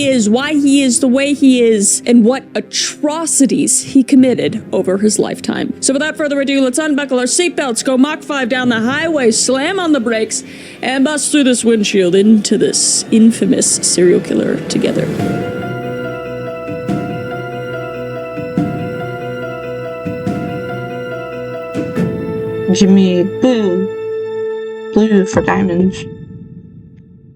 is, why he is the way he is, and what atrocities he committed over his lifetime. So without further ado, let's unbuckle our seatbelts, go Mach 5 down the highway, slam on the brakes, and bust through this windshield into this infamous serial killer together. Jimmy Blue. Blue for diamonds.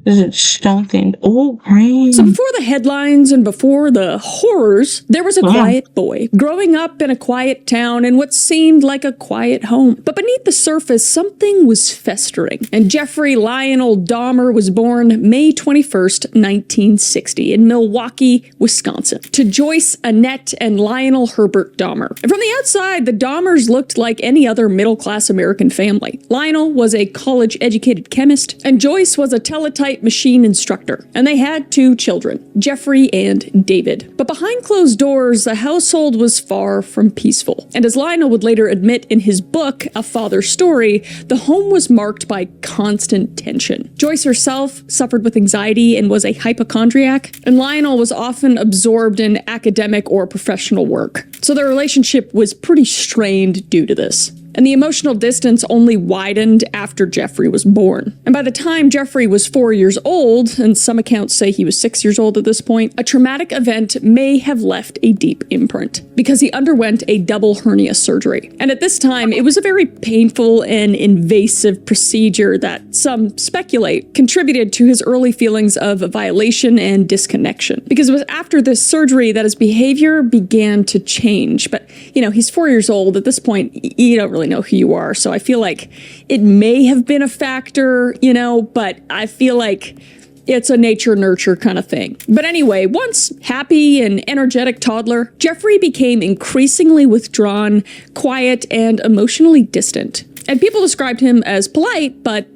This is stone themed. Oh, green. So before the headlines and before the horrors, there was a quiet boy growing up in a quiet town in what seemed like a quiet home. But beneath the surface, something was festering. And Jeffrey Lionel Dahmer was born May 21st, 1960 in Milwaukee, Wisconsin, to Joyce Annette and Lionel Herbert Dahmer. And from the outside, the Dahmers looked like any other middle-class American family. Lionel was a college-educated chemist, and Joyce was a teletype machine instructor, and they had 2 children, Jeffrey and David. But behind closed doors, the household was far from peaceful. And as Lionel would later admit in his book, A Father's Story, the home was marked by constant tension. Joyce herself suffered with anxiety and was a hypochondriac, and Lionel was often absorbed in academic or professional work. So their relationship was pretty strained due to this. And the emotional distance only widened after Jeffrey was born. And by the time Jeffrey was 4 years old, and some accounts say he was 6 years old at this point, a traumatic event may have left a deep imprint, because he underwent a double hernia surgery. And at this time, it was a very painful and invasive procedure that some speculate contributed to his early feelings of violation and disconnection. Because it was after this surgery that his behavior began to change. But, he's 4 years old. At this point, you don't really know who you are, so I feel like it may have been a factor, but I feel like it's a nature-nurture kind of thing. But anyway, once happy and energetic toddler, Jeffrey became increasingly withdrawn, quiet, and emotionally distant. And people described him as polite, but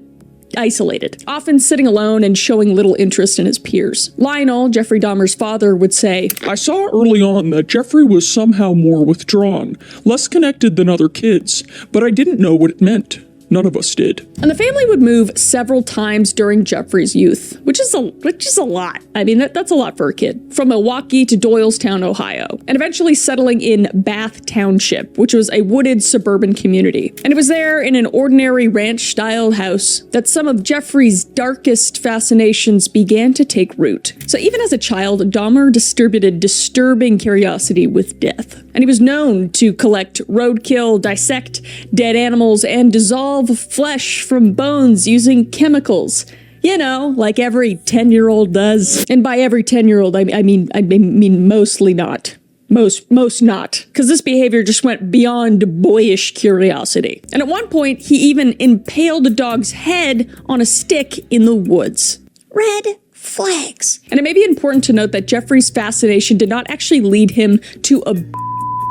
isolated, often sitting alone and showing little interest in his peers. Lionel, Jeffrey Dahmer's father, would say, I saw early on that Jeffrey was somehow more withdrawn, less connected than other kids, but I didn't know what it meant. None of us did. And the family would move several times during Jeffrey's youth, which is a lot. I mean, that's a lot for a kid. From Milwaukee to Doylestown, Ohio, and eventually settling in Bath Township, which was a wooded suburban community. And it was there in an ordinary ranch-style house that some of Jeffrey's darkest fascinations began to take root. So even as a child, Dahmer distributed disturbing curiosity with death. And he was known to collect roadkill, dissect dead animals, and dissolve flesh from bones using chemicals. Like every 10-year-old does. And by every 10-year-old, I mean mostly not. Most not. Because this behavior just went beyond boyish curiosity. And at one point, he even impaled a dog's head on a stick in the woods. Red flags. And it may be important to note that Jeffrey's fascination did not actually lead him to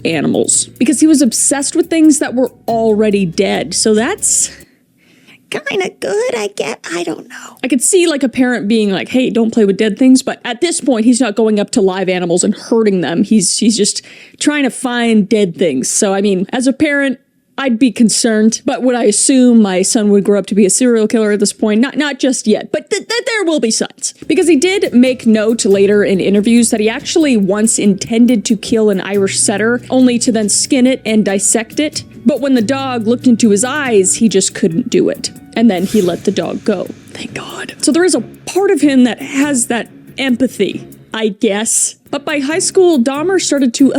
animals, because he was obsessed with things that were already dead. So that's kind of good, I don't know. I could see like a parent being like, hey, don't play with dead things, but at this point, he's not going up to live animals and hurting them. He's just trying to find dead things. So, I mean, as a parent, I'd be concerned, but would I assume my son would grow up to be a serial killer at this point? Not just yet, but there will be signs. Because he did make note later in interviews that he actually once intended to kill an Irish setter, only to then skin it and dissect it. But when the dog looked into his eyes, he just couldn't do it. And then he let the dog go. Thank God. So there is a part of him that has that empathy, I guess. But by high school, Dahmer started to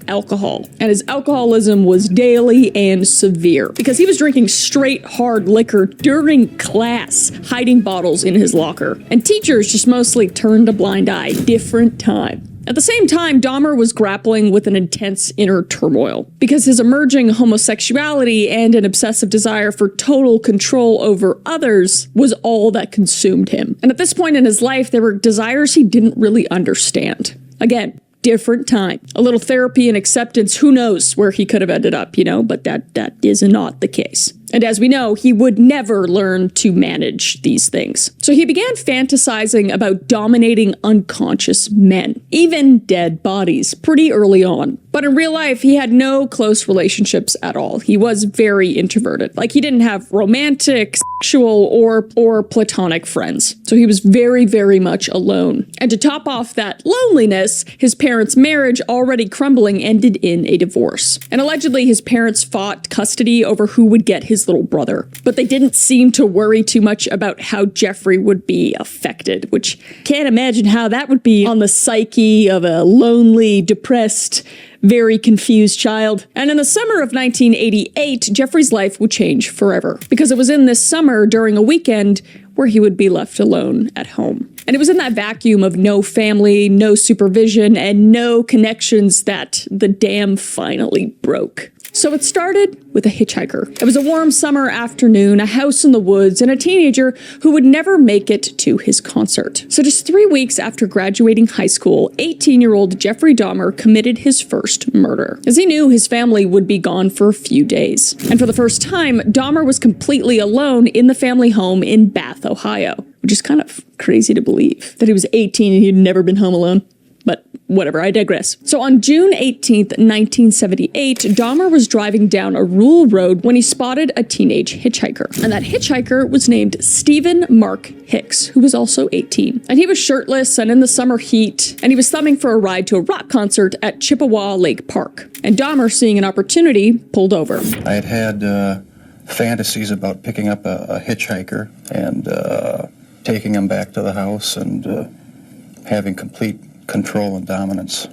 alcohol, and his alcoholism was daily and severe because he was drinking straight hard liquor during class, hiding bottles in his locker, and teachers just mostly turned a blind eye. Different time. At the same time, Dahmer was grappling with an intense inner turmoil because his emerging homosexuality and an obsessive desire for total control over others was all that consumed him. And at this point in his life, there were desires he didn't really understand. Again, different time. A little therapy and acceptance, who knows where he could have ended up, but that is not the case. And as we know, he would never learn to manage these things. So he began fantasizing about dominating unconscious men, even dead bodies, pretty early on. But in real life, he had no close relationships at all. He was very introverted. Like, he didn't have romantic, sexual, or platonic friends. So he was very, very much alone. And to top off that loneliness, his parents' marriage, already crumbling, ended in a divorce. And allegedly, his parents fought custody over who would get his little brother. But they didn't seem to worry too much about how Jeffrey would be affected, which can't imagine how that would be on the psyche of a lonely, depressed, very confused child. And in the summer of 1988, Jeffrey's life would change forever, because it was in this summer during a weekend where he would be left alone at home. And it was in that vacuum of no family, no supervision, and no connections that the dam finally broke. So it started with a hitchhiker. It was a warm summer afternoon, a house in the woods, and a teenager who would never make it to his concert. So just 3 weeks after graduating high school, 18-year-old Jeffrey Dahmer committed his first murder, as he knew his family would be gone for a few days. And for the first time, Dahmer was completely alone in the family home in Bath, Ohio, which is kind of crazy to believe that he was 18 and he'd never been home alone. But whatever, I digress. So on June 18th, 1978, Dahmer was driving down a rural road when he spotted a teenage hitchhiker. And that hitchhiker was named Stephen Mark Hicks, who was also 18. And he was shirtless and in the summer heat, and he was thumbing for a ride to a rock concert at Chippewa Lake Park. And Dahmer, seeing an opportunity, pulled over. I had fantasies about picking up a hitchhiker and taking him back to the house and having complete control and dominance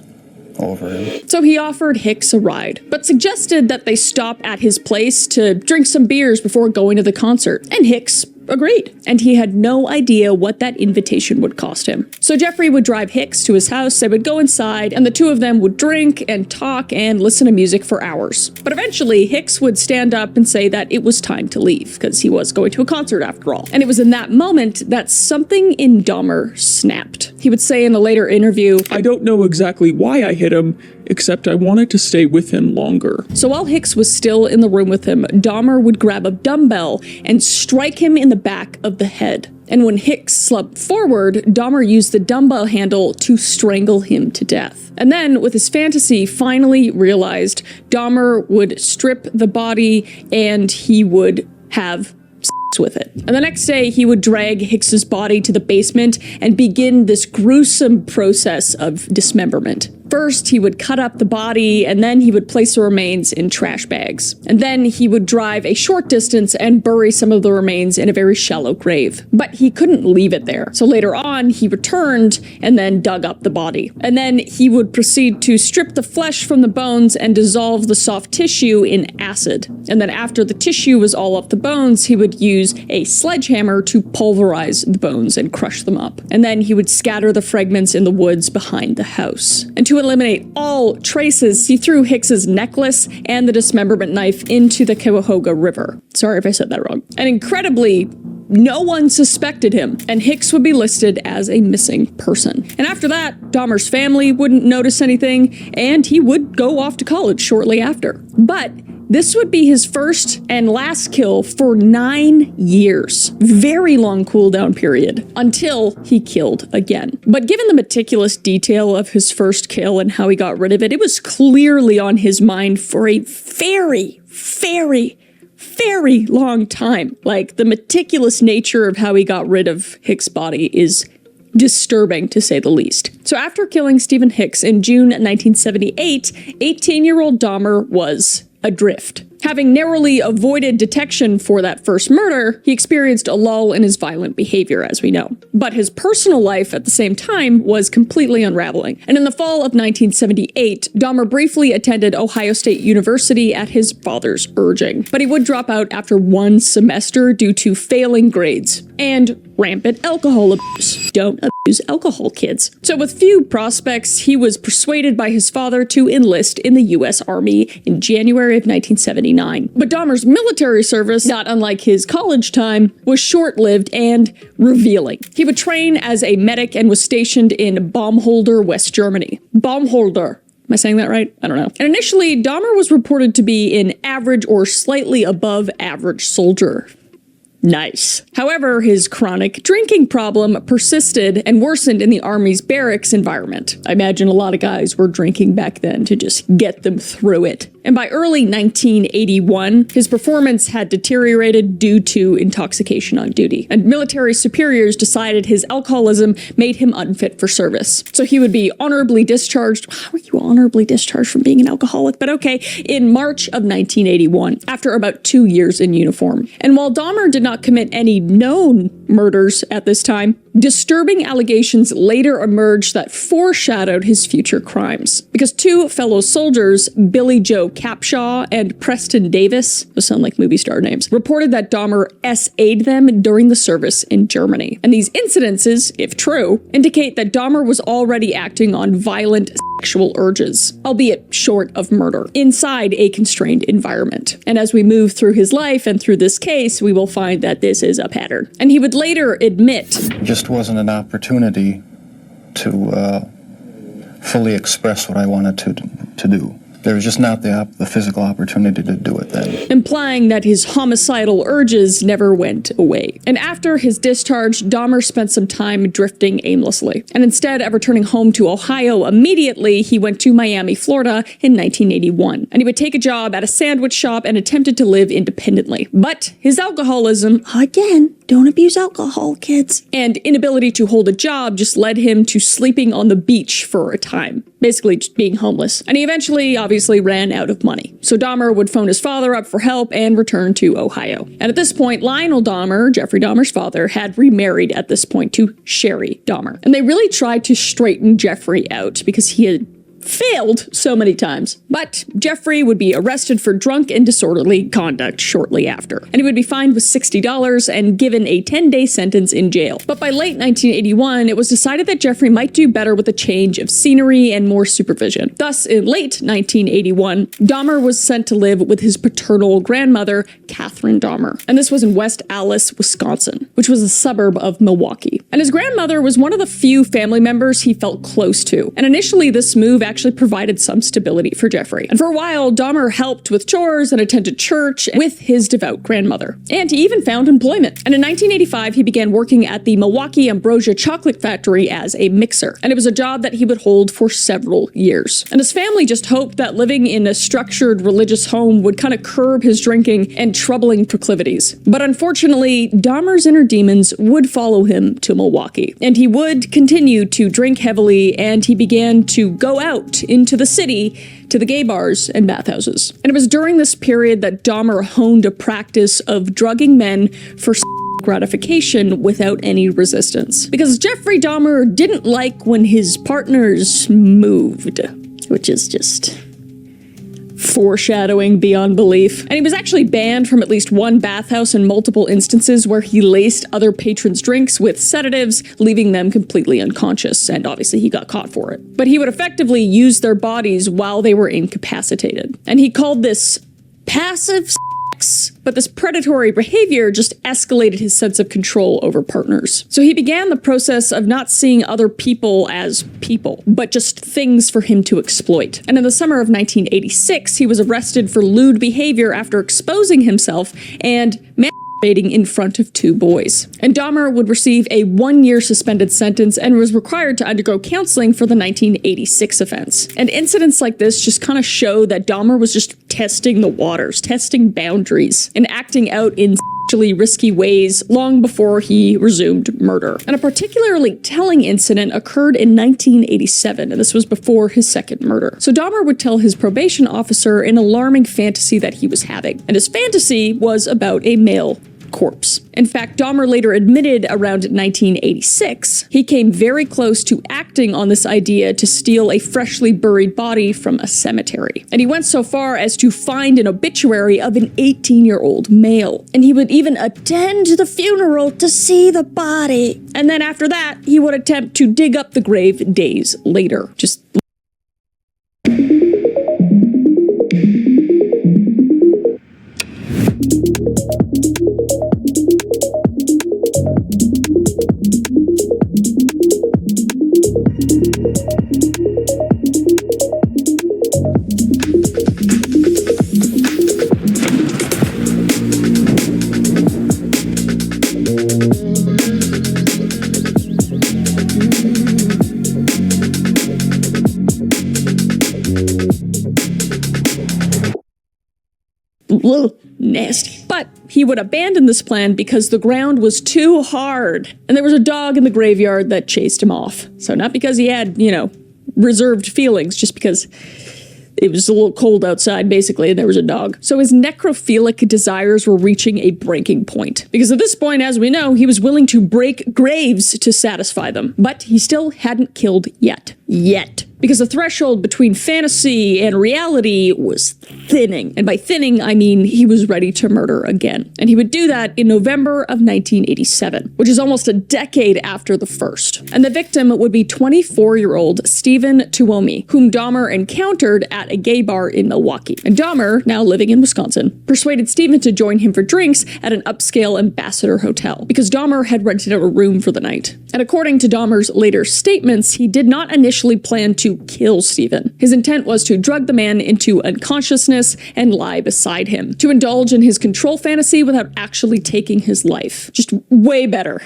over him. So he offered Hicks a ride, but suggested that they stop at his place to drink some beers before going to the concert. And Hicks agreed, and he had no idea what that invitation would cost him. So Jeffrey would drive Hicks to his house, they would go inside, and the two of them would drink and talk and listen to music for hours. But eventually, Hicks would stand up and say that it was time to leave, because he was going to a concert after all. And it was in that moment that something in Dahmer snapped. He would say in a later interview, I don't know exactly why I hit him, except I wanted to stay with him longer. So while Hicks was still in the room with him, Dahmer would grab a dumbbell and strike him in the back of the head. And when Hicks slumped forward, Dahmer used the dumbbell handle to strangle him to death. And then, with his fantasy finally realized, Dahmer would strip the body and he would have sex with it. And the next day, he would drag Hicks's body to the basement and begin this gruesome process of dismemberment. First, he would cut up the body, and then he would place the remains in trash bags. And then he would drive a short distance and bury some of the remains in a very shallow grave. But he couldn't leave it there. So later on, he returned and then dug up the body. And then he would proceed to strip the flesh from the bones and dissolve the soft tissue in acid. And then after the tissue was all off the bones, he would use a sledgehammer to pulverize the bones and crush them up. And then he would scatter the fragments in the woods behind the house. And to eliminate all traces, he threw Hicks's necklace and the dismemberment knife into the Cuyahoga River. Sorry if I said that wrong. And incredibly, no one suspected him, and Hicks would be listed as a missing person. And after that, Dahmer's family wouldn't notice anything, and he would go off to college shortly after. But this would be his first and last kill for 9 years. Very long cooldown period, until he killed again. But given the meticulous detail of his first kill and how he got rid of it, it was clearly on his mind for a very, very, very long time. Like, the meticulous nature of how he got rid of Hicks' body is disturbing, to say the least. So after killing Stephen Hicks in June 1978, 18-year-old Dahmer was adrift. Having narrowly avoided detection for that first murder, he experienced a lull in his violent behavior, as we know. But his personal life at the same time was completely unraveling. And in the fall of 1978, Dahmer briefly attended Ohio State University at his father's urging. But he would drop out after 1 semester due to failing grades and rampant alcohol abuse. Don't abuse alcohol, kids. So with few prospects, he was persuaded by his father to enlist in the U.S. Army in January of 1979. But Dahmer's military service, not unlike his college time, was short-lived and revealing. He would train as a medic and was stationed in Baumholder, West Germany. Baumholder. Am I saying that right? I don't know. And initially, Dahmer was reported to be an average or slightly above average soldier. Nice. However, his chronic drinking problem persisted and worsened in the Army's barracks environment. I imagine a lot of guys were drinking back then to just get them through it. And by early 1981, his performance had deteriorated due to intoxication on duty. And military superiors decided his alcoholism made him unfit for service. So he would be honorably discharged. How are you honorably discharged from being an alcoholic? But okay, in March of 1981, after about 2 years in uniform. And while Dahmer did not commit any known murders at this time, disturbing allegations later emerged that foreshadowed his future crimes. Because 2 fellow soldiers, Billy Joe Capshaw and Preston Davis, those sound like movie star names, reported that Dahmer SA'd them during the service in Germany. And these incidences, if true, indicate that Dahmer was already acting on violent sexual urges, albeit short of murder, inside a constrained environment. And as we move through his life and through this case, we will find that this is a pattern. And he would later admit, just wasn't an opportunity to fully express what I wanted to do. There was just not the physical opportunity to do it then. Implying that his homicidal urges never went away. And after his discharge, Dahmer spent some time drifting aimlessly. And instead of returning home to Ohio immediately, he went to Miami, Florida in 1981. And he would take a job at a sandwich shop and attempted to live independently. But his alcoholism, again, don't abuse alcohol, kids, and inability to hold a job just led him to sleeping on the beach for a time. Basically just being homeless. And he eventually, obviously, ran out of money. So Dahmer would phone his father up for help and return to Ohio. And at this point, Lionel Dahmer, Jeffrey Dahmer's father, had remarried at this point to Sherry Dahmer. And they really tried to straighten Jeffrey out because he had failed so many times. But Jeffrey would be arrested for drunk and disorderly conduct shortly after. And he would be fined with $60 and given a 10-day sentence in jail. But by late 1981, it was decided that Jeffrey might do better with a change of scenery and more supervision. Thus, in late 1981, Dahmer was sent to live with his paternal grandmother, Catherine Dahmer. And this was in West Allis, Wisconsin, which was a suburb of Milwaukee. And his grandmother was one of the few family members he felt close to. And initially, this move actually provided some stability for Jeffrey. And for a while, Dahmer helped with chores and attended church with his devout grandmother. And he even found employment. And in 1985, he began working at the Milwaukee Ambrosia Chocolate Factory as a mixer. And it was a job that he would hold for several years. And his family just hoped that living in a structured religious home would kind of curb his drinking and troubling proclivities. But unfortunately, Dahmer's inner demons would follow him to Milwaukee. And he would continue to drink heavily, and he began to go out into the city to the gay bars and bathhouses. And it was during this period that Dahmer honed a practice of drugging men for gratification without any resistance. Because Jeffrey Dahmer didn't like when his partners moved, which is just foreshadowing beyond belief. And he was actually banned from at least one bathhouse in multiple instances where he laced other patrons' drinks with sedatives, leaving them completely unconscious. And obviously he got caught for it. But he would effectively use their bodies while they were incapacitated. And he called this passive sex. But this predatory behavior just escalated his sense of control over partners. So he began the process of not seeing other people as people, but just things for him to exploit. And in the summer of 1986, he was arrested for lewd behavior after exposing himself and masturbating in front of 2 boys. And Dahmer would receive a 1-year suspended sentence and was required to undergo counseling for the 1986 offense. And incidents like this just kind of show that Dahmer was just testing the waters, testing boundaries, and acting out in sexually risky ways long before he resumed murder. And a particularly telling incident occurred in 1987, and this was before his second murder. So Dahmer would tell his probation officer an alarming fantasy that he was having, and his fantasy was about a male corpse. In fact, Dahmer later admitted around 1986 he came very close to acting on this idea to steal a freshly buried body from a cemetery. And he went so far as to find an obituary of an 18-year-old male. And he would even attend the funeral to see the body. And then after that, he would attempt to dig up the grave days later. Just Ugh, nasty. But he would abandon this plan because the ground was too hard, and there was a dog in the graveyard that chased him off. So not because he had, reserved feelings, just because it was a little cold outside, basically, and there was a dog. So his necrophilic desires were reaching a breaking point. Because at this point, as we know, he was willing to break graves to satisfy them. But he still hadn't killed yet. Because the threshold between fantasy and reality was thinning. And by thinning, I mean he was ready to murder again. And he would do that in November of 1987, which is almost a decade after the first. And the victim would be 24-year-old Stephen Tuomi, whom Dahmer encountered at a gay bar in Milwaukee. And Dahmer, now living in Wisconsin, persuaded Stephen to join him for drinks at an upscale Ambassador hotel, because Dahmer had rented out a room for the night. And according to Dahmer's later statements, he did not initially plan to kill Stephen. His intent was to drug the man into unconsciousness and lie beside him, to indulge in his control fantasy without actually taking his life. Just way better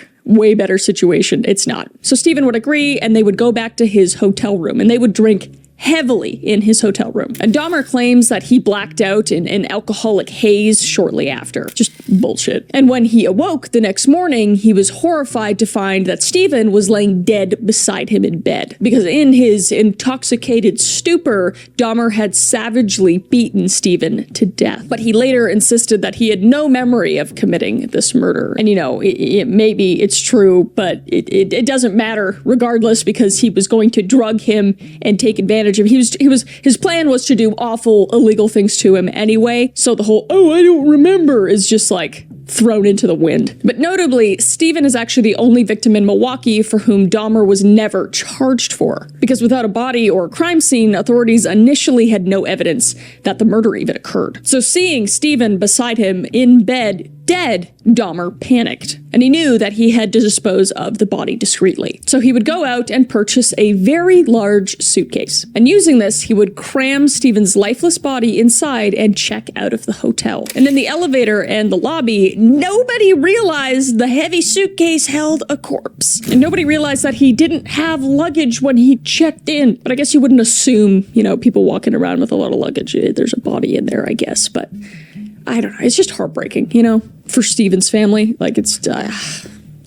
situation. It's not. So Stephen would agree, and they would go back to his hotel room, and they would drink heavily in his hotel room. And Dahmer claims that he blacked out in an alcoholic haze shortly after. Just bullshit. And when he awoke the next morning, he was horrified to find that Stephen was laying dead beside him in bed. Because in his intoxicated stupor, Dahmer had savagely beaten Stephen to death. But he later insisted that he had no memory of committing this murder. And maybe it's true, but it doesn't matter regardless, because he was going to drug him and take advantage of him. His plan was to do awful, illegal things to him anyway. So the whole, I don't remember, is just like thrown into the wind. But notably, Stephen is actually the only victim in Milwaukee for whom Dahmer was never charged for. Because without a body or a crime scene, authorities initially had no evidence that the murder even occurred. So seeing Stephen beside him in bed, dead, Dahmer panicked, and he knew that he had to dispose of the body discreetly. So he would go out and purchase a very large suitcase. And using this, he would cram Stephen's lifeless body inside and check out of the hotel. And in the elevator and the lobby, nobody realized the heavy suitcase held a corpse. And nobody realized that he didn't have luggage when he checked in. But I guess you wouldn't assume, people walking around with a lot of luggage. There's a body in there, I guess, but I don't know. It's just heartbreaking, for Stephen's family. Like, it's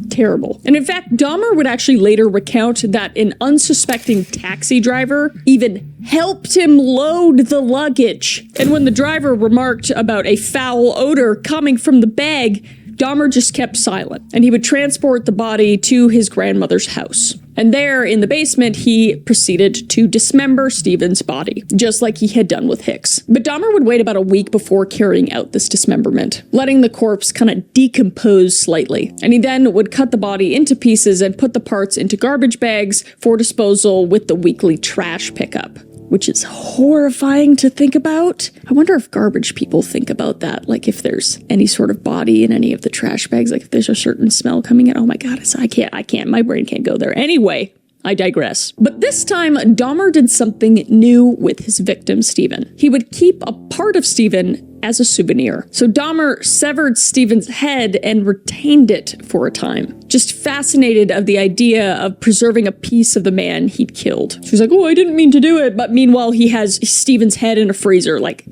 terrible. And in fact, Dahmer would actually later recount that an unsuspecting taxi driver even helped him load the luggage. And when the driver remarked about a foul odor coming from the bag, Dahmer just kept silent, and he would transport the body to his grandmother's house. And there, in the basement, he proceeded to dismember Stephen's body, just like he had done with Hicks. But Dahmer would wait about a week before carrying out this dismemberment, letting the corpse kind of decompose slightly. And he then would cut the body into pieces and put the parts into garbage bags for disposal with the weekly trash pickup, which is horrifying to think about. I wonder if garbage people think about that, like if there's any sort of body in any of the trash bags, like if there's a certain smell coming in. Oh my God, I can't, my brain can't go there. Anyway, I digress. But this time, Dahmer did something new with his victim, Stephen. He would keep a part of Stephen as a souvenir. So Dahmer severed Stephen's head and retained it for a time, just fascinated of the idea of preserving a piece of the man he'd killed. She was like, I didn't mean to do it. But meanwhile, he has Stephen's head in a freezer, like,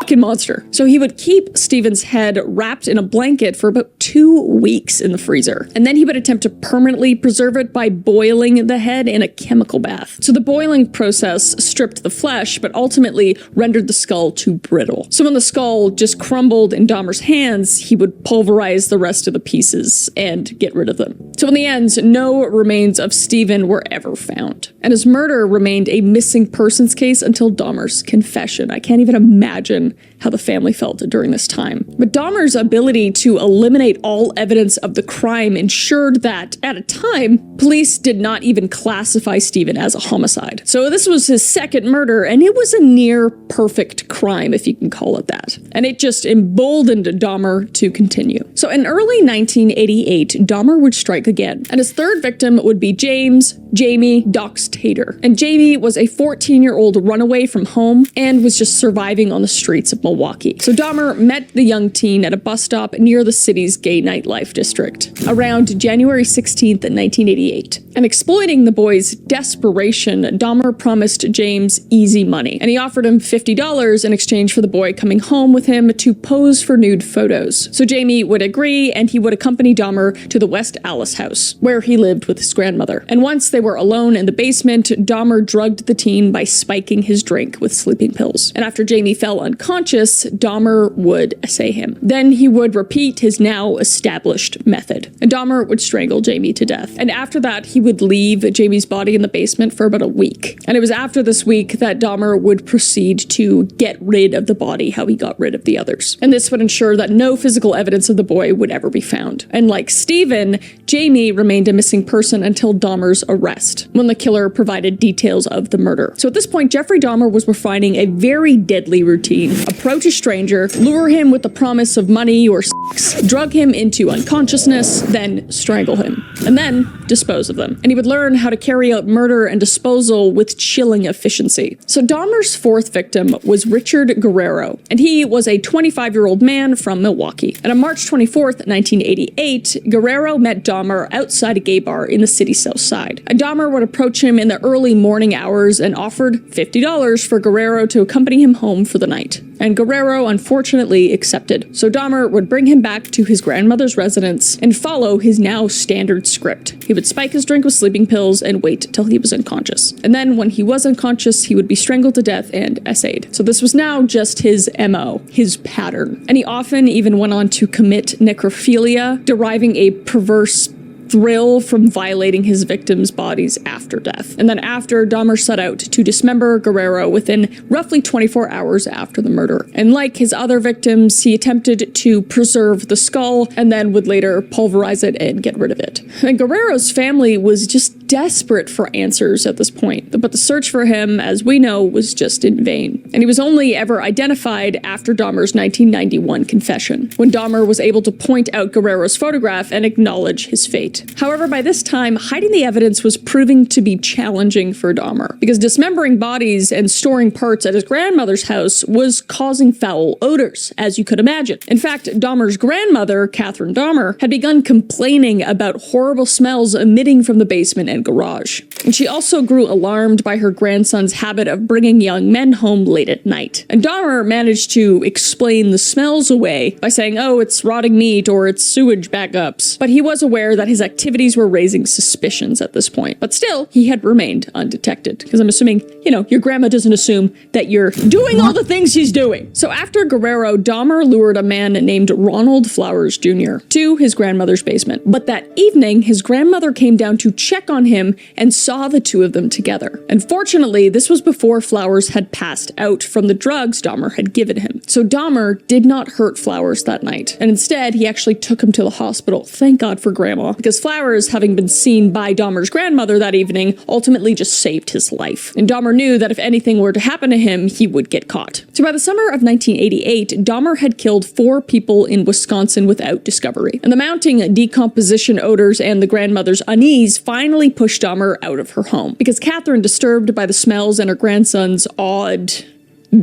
fucking monster. So he would keep Stephen's head wrapped in a blanket for about 2 weeks in the freezer. And then he would attempt to permanently preserve it by boiling the head in a chemical bath. So the boiling process stripped the flesh, but ultimately rendered the skull too brittle. So when the skull just crumbled in Dahmer's hands, he would pulverize the rest of the pieces and get rid of them. So in the end, no remains of Stephen were ever found. And his murder remained a missing persons case until Dahmer's confession. I can't even imagine how the family felt during this time. But Dahmer's ability to eliminate all evidence of the crime ensured that, at a time, police did not even classify Stephen as a homicide. So this was his second murder, and it was a near perfect crime, if you can call it that. And it just emboldened Dahmer to continue. So in early 1988, Dahmer would strike again, and his third victim would be James Jamie Dox Tater. And Jamie was a 14-year-old runaway from home and was just surviving on the streets of Milwaukee. So Dahmer met the young teen at a bus stop near the city's gay nightlife district around January 16th, 1988. And exploiting the boy's desperation, Dahmer promised James easy money, and he offered him $50 in exchange for the boy coming home with him to pose for nude photos. So Jamie would agree, and he would accompany Dahmer to the West Allis house, where he lived with his grandmother. And once they were alone in the basement, Dahmer drugged the teen by spiking his drink with sleeping pills. And after Jamie fell unconscious, Dahmer would assay him. Then he would repeat his now established method. And Dahmer would strangle Jamie to death. And after that, he would leave Jamie's body in the basement for about a week. And it was after this week that Dahmer would proceed to get rid of the body how he got rid of the others. And this would ensure that no physical evidence of the boy would ever be found. And like Stephen, Jamie remained a missing person until Dahmer's arrest, when the killer provided details of the murder. So at this point, Jeffrey Dahmer was refining a very deadly routine. Approach a stranger, lure him with the promise of money or sex, drug him into unconsciousness, then strangle him, and then dispose of them. And he would learn how to carry out murder and disposal with chilling efficiency. So Dahmer's fourth victim was Richard Guerrero, and he was a 25-year-old man from Milwaukee. And on March 24th, 1988, Guerrero met Dahmer outside a gay bar in the city's south side. And Dahmer would approach him in the early morning hours and offered $50 for Guerrero to accompany him home for the night. And Guerrero unfortunately accepted. So Dahmer would bring him back to his grandmother's residence and follow his now standard script. He would spike his drink with sleeping pills and wait till he was unconscious. And then when he was unconscious, he would be strangled to death and essayed. So this was now just his MO, his pattern. And he often even went on to commit necrophilia, deriving a perverse thrill from violating his victims' bodies after death. And then after, Dahmer set out to dismember Guerrero within roughly 24 hours after the murder. And like his other victims, he attempted to preserve the skull and then would later pulverize it and get rid of it. And Guerrero's family was just desperate for answers at this point, but the search for him, as we know, was just in vain. And he was only ever identified after Dahmer's 1991 confession, when Dahmer was able to point out Guerrero's photograph and acknowledge his fate. However, by this time, hiding the evidence was proving to be challenging for Dahmer, because dismembering bodies and storing parts at his grandmother's house was causing foul odors, as you could imagine. In fact, Dahmer's grandmother, Catherine Dahmer, had begun complaining about horrible smells emitting from the basement and garage. And she also grew alarmed by her grandson's habit of bringing young men home late at night. And Dahmer managed to explain the smells away by saying, oh, it's rotting meat or it's sewage backups. But he was aware that his activities were raising suspicions at this point. But still, he had remained undetected. Because I'm assuming, your grandma doesn't assume that you're doing all the things she's doing. So after Guerrero, Dahmer lured a man named Ronald Flowers Jr. to his grandmother's basement. But that evening, his grandmother came down to check on him and saw the two of them together. And fortunately, this was before Flowers had passed out from the drugs Dahmer had given him. So Dahmer did not hurt Flowers that night. And instead, he actually took him to the hospital. Thank God for Grandma. Because Flowers, having been seen by Dahmer's grandmother that evening, ultimately just saved his life. And Dahmer knew that if anything were to happen to him, he would get caught. So by the summer of 1988, Dahmer had killed 4 people in Wisconsin without discovery. And the mounting decomposition odors and the grandmother's unease finally pushed Dahmer out of her home, because Catherine, disturbed by the smells and her grandson's odd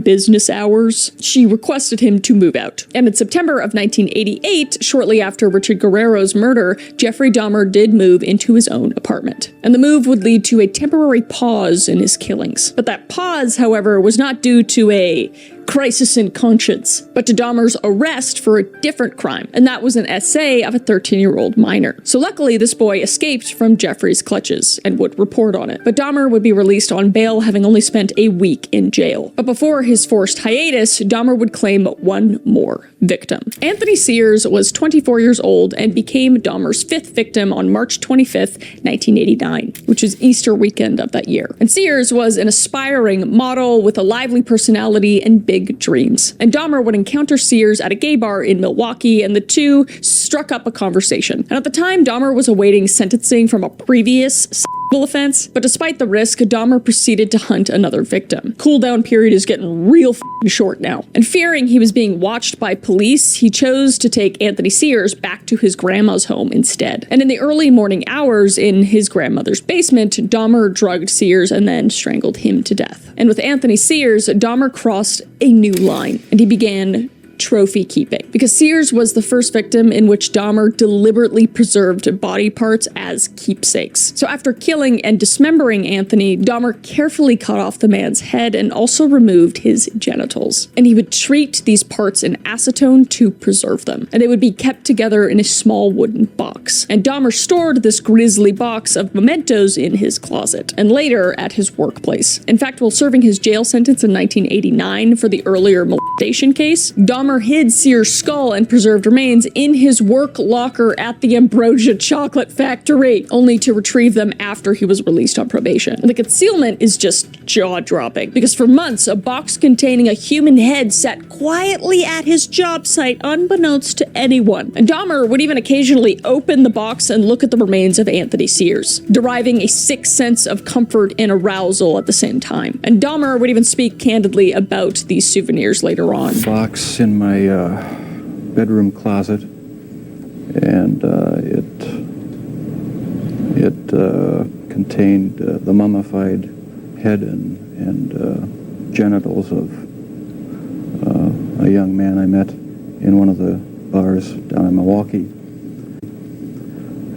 business hours, she requested him to move out. And in September of 1988, shortly after Richard Guerrero's murder, Jeffrey Dahmer did move into his own apartment. And the move would lead to a temporary pause in his killings. But that pause, however, was not due to a crisis in conscience, but to Dahmer's arrest for a different crime, and that was an essay of a 13-year-old minor. So luckily, this boy escaped from Jeffrey's clutches and would report on it. But Dahmer would be released on bail, having only spent a week in jail. But before his forced hiatus, Dahmer would claim one more victim. Anthony Sears was 24 years old and became Dahmer's 5th victim on March 25th, 1989, which was Easter weekend of that year. And Sears was an aspiring model with a lively personality and big dreams. And Dahmer would encounter Sears at a gay bar in Milwaukee, and the two struck up a conversation. And at the time, Dahmer was awaiting sentencing from a previous offense, but despite the risk, Dahmer proceeded to hunt another victim. Cooldown period is getting real short now. And fearing he was being watched by police, he chose to take Anthony Sears back to his grandma's home instead. And in the early morning hours in his grandmother's basement, Dahmer drugged Sears and then strangled him to death. And with Anthony Sears, Dahmer crossed a new line, and he began trophy keeping, because Sears was the first victim in which Dahmer deliberately preserved body parts as keepsakes. So after killing and dismembering Anthony, Dahmer carefully cut off the man's head and also removed his genitals. And he would treat these parts in acetone to preserve them, and they would be kept together in a small wooden box. And Dahmer stored this grisly box of mementos in his closet, and later at his workplace. In fact, while serving his jail sentence in 1989 for the earlier molestation case, Dahmer hid Sears' skull and preserved remains in his work locker at the Ambrosia Chocolate Factory, only to retrieve them after he was released on probation. And the concealment is just jaw-dropping, because for months, a box containing a human head sat quietly at his job site, unbeknownst to anyone. And Dahmer would even occasionally open the box and look at the remains of Anthony Sears, deriving a sick sense of comfort and arousal at the same time. And Dahmer would even speak candidly about these souvenirs later on. Box in my bedroom closet, and it contained the mummified head and genitals of a young man I met in one of the bars down in Milwaukee.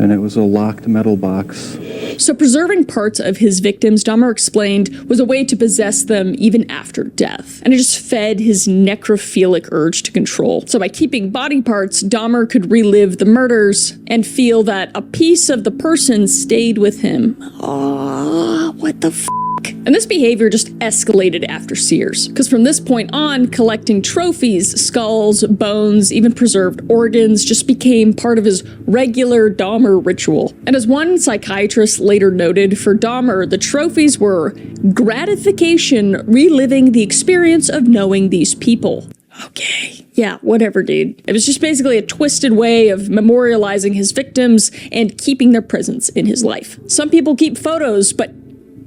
And it was a locked metal box. So preserving parts of his victims, Dahmer explained, was a way to possess them even after death. And it just fed his necrophilic urge to control. So by keeping body parts, Dahmer could relive the murders and feel that a piece of the person stayed with him. Oh, what the f***? And this behavior just escalated after Sears, because from this point on, collecting trophies, skulls, bones, even preserved organs just became part of his regular Dahmer ritual. And as one psychiatrist later noted, for Dahmer, the trophies were gratification reliving the experience of knowing these people. Okay. Yeah, whatever, dude. It was just basically a twisted way of memorializing his victims and keeping their presence in his life. Some people keep photos, but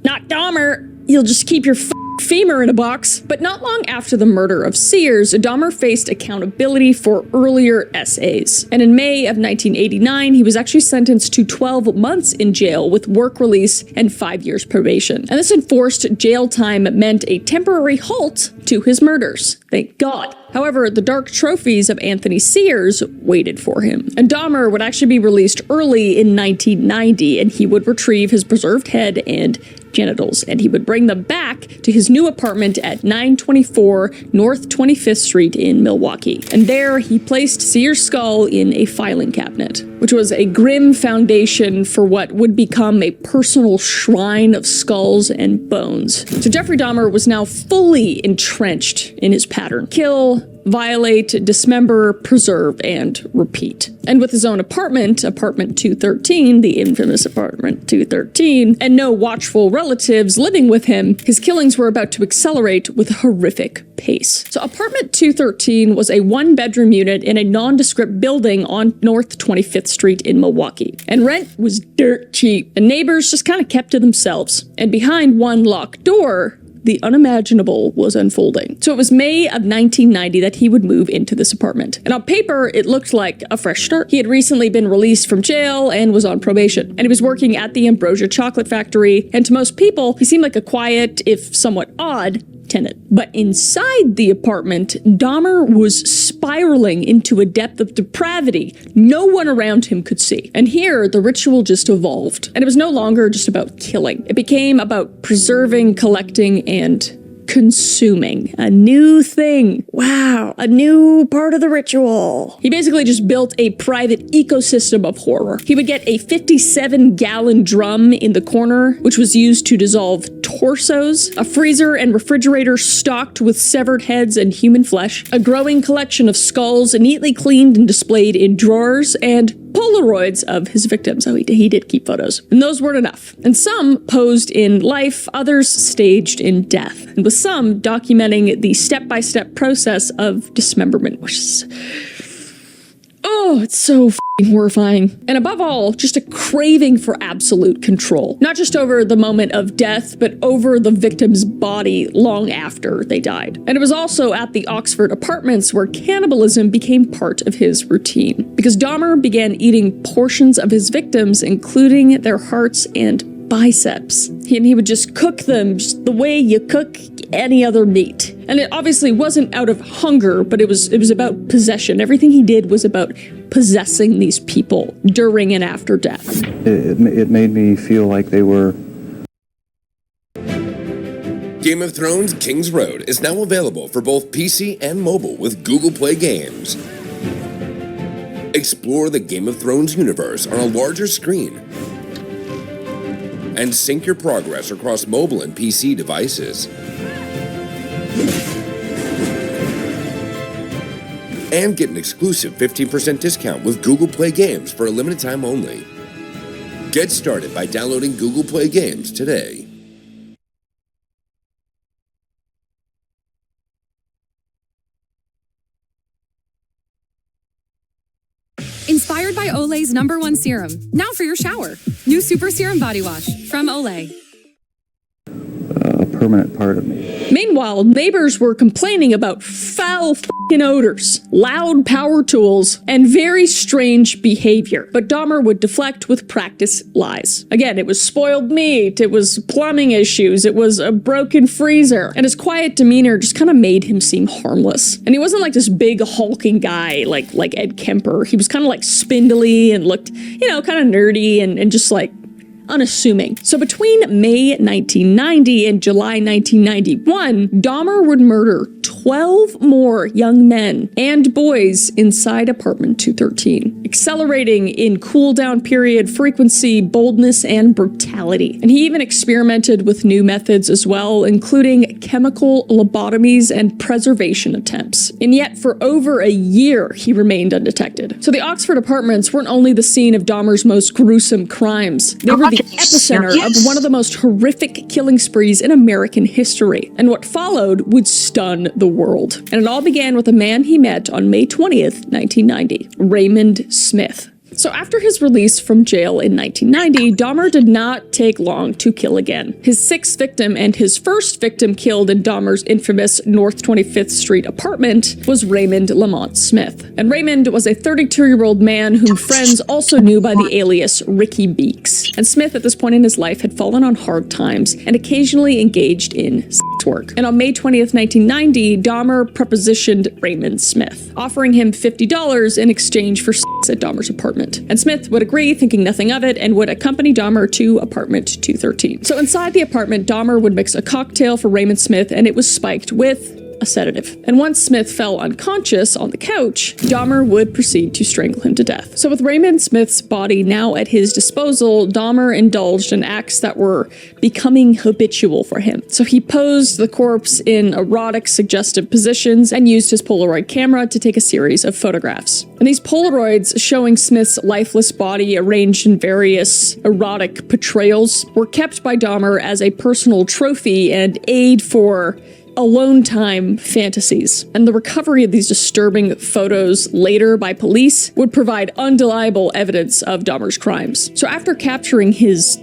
not Dahmer. You'll just keep your femur in a box. But not long after the murder of Sears, Dahmer faced accountability for earlier SAs. And in May of 1989, he was actually sentenced to 12 months in jail with work release and 5 years probation. And this enforced jail time meant a temporary halt to his murders. Thank God. However, the dark trophies of Anthony Sears waited for him. And Dahmer would actually be released early in 1990, and he would retrieve his preserved head and genitals, and he would bring them back to his new apartment at 924 North 25th Street in Milwaukee. And there, he placed Sears' skull in a filing cabinet, which was a grim foundation for what would become a personal shrine of skulls and bones. So Jeffrey Dahmer was now fully entrenched in his pattern. Kill, violate, dismember, preserve, and repeat. And with his own apartment, apartment 213, the infamous apartment 213, and no watchful relatives living with him, his killings were about to accelerate with a horrific pace. So apartment 213 was a one-bedroom unit in a nondescript building on North 25th Street in Milwaukee. And rent was dirt cheap, and neighbors just kind of kept to themselves. And behind one locked door, the unimaginable was unfolding. So it was May of 1990 that he would move into this apartment. And on paper, it looked like a fresh start. He had recently been released from jail and was on probation. And he was working at the Ambrosia Chocolate Factory. And to most people, he seemed like a quiet, if somewhat odd, tenant. But inside the apartment, Dahmer was spiraling into a depth of depravity no one around him could see. And here, the ritual just evolved. And it was no longer just about killing. It became about preserving, collecting, and consuming. A new thing. Wow. A new part of the ritual. He basically just built a private ecosystem of horror. He would get a 57-gallon drum in the corner, which was used to dissolve torsos, a freezer and refrigerator stocked with severed heads and human flesh, a growing collection of skulls neatly cleaned and displayed in drawers, and Polaroids of his victims. Oh, he did keep photos. And those weren't enough. And some posed in life, others staged in death. And with some documenting the step-by-step process of dismemberment, which is... oh, it's so horrifying. And above all, just a craving for absolute control. Not just over the moment of death, but over the victim's body long after they died. And it was also at the Oxford apartments where cannibalism became part of his routine. Because Dahmer began eating portions of his victims, including their hearts and biceps. And he would just cook them just the way you cook any other meat. And it obviously wasn't out of hunger, but it was about possession. Everything he did was about possessing these people during and after death. It made me feel like they were... Game of Thrones King's Road is now available for both PC and mobile with Google Play Games. Explore the Game of Thrones universe on a larger screen and sync your progress across mobile and PC devices. And get an exclusive 15% discount with Google Play Games for a limited time only. Get started by downloading Google Play Games today. Inspired by Olay's #1 serum. Now for your shower. New Super Serum Body Wash from Olay. A permanent part of me. Meanwhile, neighbors were complaining about foul f***ing odors, loud power tools, and very strange behavior. But Dahmer would deflect with practiced lies. Again, it was spoiled meat, it was plumbing issues, it was a broken freezer. And his quiet demeanor just kind of made him seem harmless. And he wasn't like this big hulking guy like Ed Kemper. He was kind of like spindly and looked, kind of nerdy and just like unassuming. So between May 1990 and July 1991, Dahmer would murder 12 more young men and boys inside apartment 213, accelerating in cool-down period, frequency, boldness, and brutality. And he even experimented with new methods as well, including chemical lobotomies and preservation attempts. And yet, for over a year, he remained undetected. So the Oxford apartments weren't only the scene of Dahmer's most gruesome crimes, they were the epicenter of one of the most horrific killing sprees in American history. And what followed would stun the world. And it all began with a man he met on May 20th, 1990, Raymond Smith. So after his release from jail in 1990, Dahmer did not take long to kill again. His sixth victim and his first victim killed in Dahmer's infamous North 25th Street apartment was Raymond Lamont Smith. And Raymond was a 32-year-old man whom friends also knew by the alias Ricky Beaks. And Smith at this point in his life had fallen on hard times and occasionally engaged in sex work. And on May 20th, 1990, Dahmer propositioned Raymond Smith, offering him $50 in exchange for sex at Dahmer's apartment. And Smith would agree, thinking nothing of it, and would accompany Dahmer to apartment 213. So inside the apartment, Dahmer would mix a cocktail for Raymond Smith, and it was spiked with a sedative. And once Smith fell unconscious on the couch, Dahmer would proceed to strangle him to death. So with Raymond Smith's body now at his disposal, Dahmer indulged in acts that were becoming habitual for him. So he posed the corpse in erotic, suggestive positions and used his Polaroid camera to take a series of photographs. And these Polaroids showing Smith's lifeless body arranged in various erotic portrayals were kept by Dahmer as a personal trophy and aid for alone time fantasies. And the recovery of these disturbing photos later by police would provide undeniable evidence of Dahmer's crimes. So after capturing his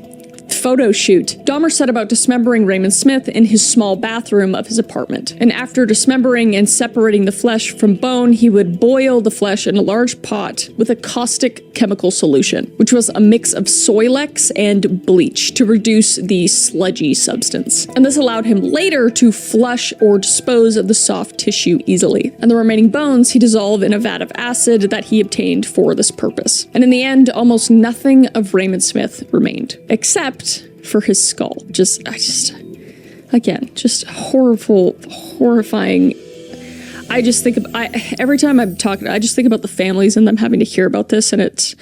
photo shoot, Dahmer set about dismembering Raymond Smith in his small bathroom of his apartment. And after dismembering and separating the flesh from bone, he would boil the flesh in a large pot with a caustic chemical solution, which was a mix of Soilex and bleach to reduce the sludgy substance. And this allowed him later to flush or dispose of the soft tissue easily. And the remaining bones he dissolved in a vat of acid that he obtained for this purpose. And in the end, almost nothing of Raymond Smith remained, except for his skull. Just horrible, horrifying. Every time I'm talking, I just think about the families and them having to hear about this, and it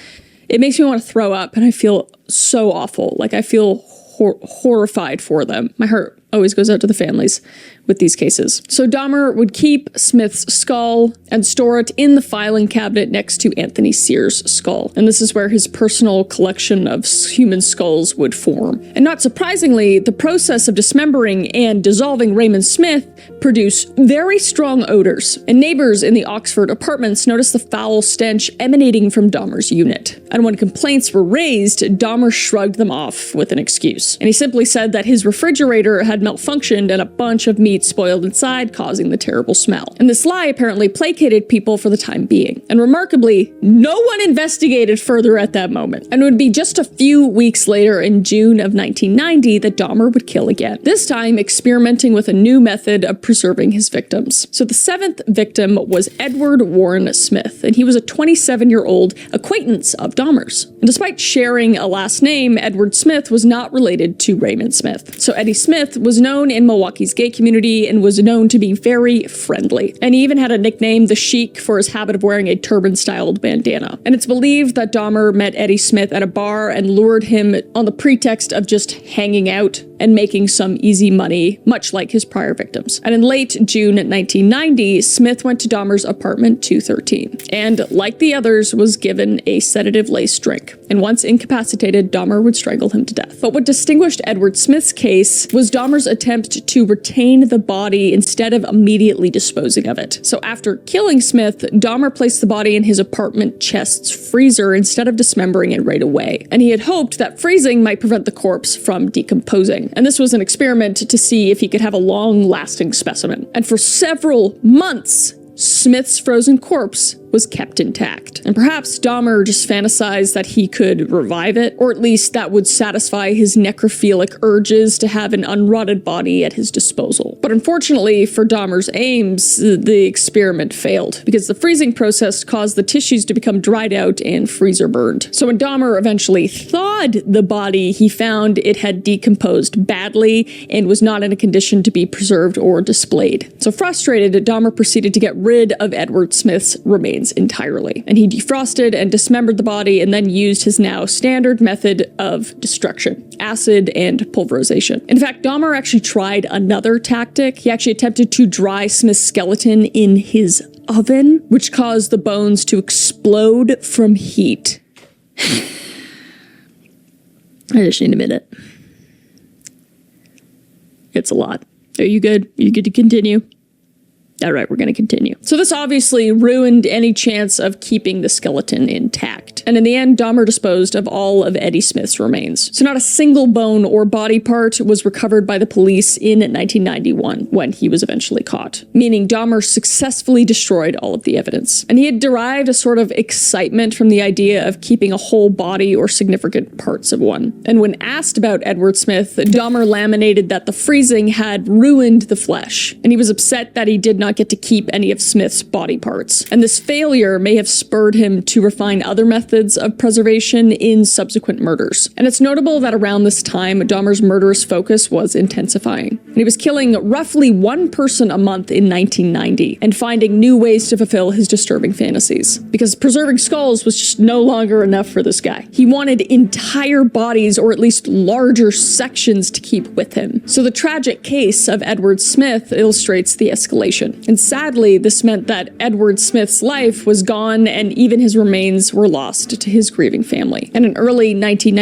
makes me want to throw up, and I feel so awful. Like I feel horrified for them. My heart Always goes out to the families with these cases. So Dahmer would keep Smith's skull and store it in the filing cabinet next to Anthony Sears' skull. And this is where his personal collection of human skulls would form. And not surprisingly, the process of dismembering and dissolving Raymond Smith produced very strong odors. And neighbors in the Oxford apartments noticed the foul stench emanating from Dahmer's unit. And when complaints were raised, Dahmer shrugged them off with an excuse. And he simply said that his refrigerator had malfunctioned and a bunch of meat spoiled inside, causing the terrible smell. And this lie apparently placated people for the time being. And remarkably, no one investigated further at that moment. And it would be just a few weeks later, in June of 1990, that Dahmer would kill again. This time experimenting with a new method of preserving his victims. So the 7th victim was Edward Warren Smith, and he was a 27-year-old acquaintance of Dahmer's. And despite sharing a last name, Edward Smith was not related to Raymond Smith. So Eddie Smith was known in Milwaukee's gay community and was known to be very friendly. And he even had a nickname, the Sheik, for his habit of wearing a turban-styled bandana. And it's believed that Dahmer met Eddie Smith at a bar and lured him on the pretext of just hanging out and making some easy money, much like his prior victims. And in late June 1990, Smith went to Dahmer's apartment 213, and like the others, was given a sedative-laced drink. And once incapacitated, Dahmer would strangle him to death. But what distinguished Edward Smith's case was Dahmer's attempt to retain the body instead of immediately disposing of it. So after killing Smith, Dahmer placed the body in his apartment chest's freezer instead of dismembering it right away. And he had hoped that freezing might prevent the corpse from decomposing. And this was an experiment to see if he could have a long-lasting specimen. And for several months, Smith's frozen corpse was kept intact. And perhaps Dahmer just fantasized that he could revive it, or at least that would satisfy his necrophilic urges to have an unrotted body at his disposal. But unfortunately for Dahmer's aims, the experiment failed, because the freezing process caused the tissues to become dried out and freezer burned. So when Dahmer eventually thawed the body, he found it had decomposed badly and was not in a condition to be preserved or displayed. So frustrated, Dahmer proceeded to get rid of Edward Smith's remains entirely. And he defrosted and dismembered the body and then used his now standard method of destruction, acid and pulverization. In fact, Dahmer actually tried another tactic. He actually attempted to dry Smith's skeleton in his oven, which caused the bones to explode from heat. I just need a minute. It's a lot. Are you good? You good to continue? All right, we're going to continue. So this obviously ruined any chance of keeping the skeleton intact. And in the end, Dahmer disposed of all of Eddie Smith's remains. So not a single bone or body part was recovered by the police in 1991 when he was eventually caught, meaning Dahmer successfully destroyed all of the evidence. And he had derived a sort of excitement from the idea of keeping a whole body or significant parts of one. And when asked about Edward Smith, Dahmer laminated that the freezing had ruined the flesh, and he was upset that he did not get to keep any of Smith's body parts. And this failure may have spurred him to refine other methods of preservation in subsequent murders. And it's notable that around this time, Dahmer's murderous focus was intensifying. And he was killing roughly one person a month in 1990 and finding new ways to fulfill his disturbing fantasies. Because preserving skulls was just no longer enough for this guy. He wanted entire bodies, or at least larger sections, to keep with him. So the tragic case of Edward Smith illustrates the escalation. And sadly, this meant that Edward Smith's life was gone and even his remains were lost to his grieving family. And in early 1990,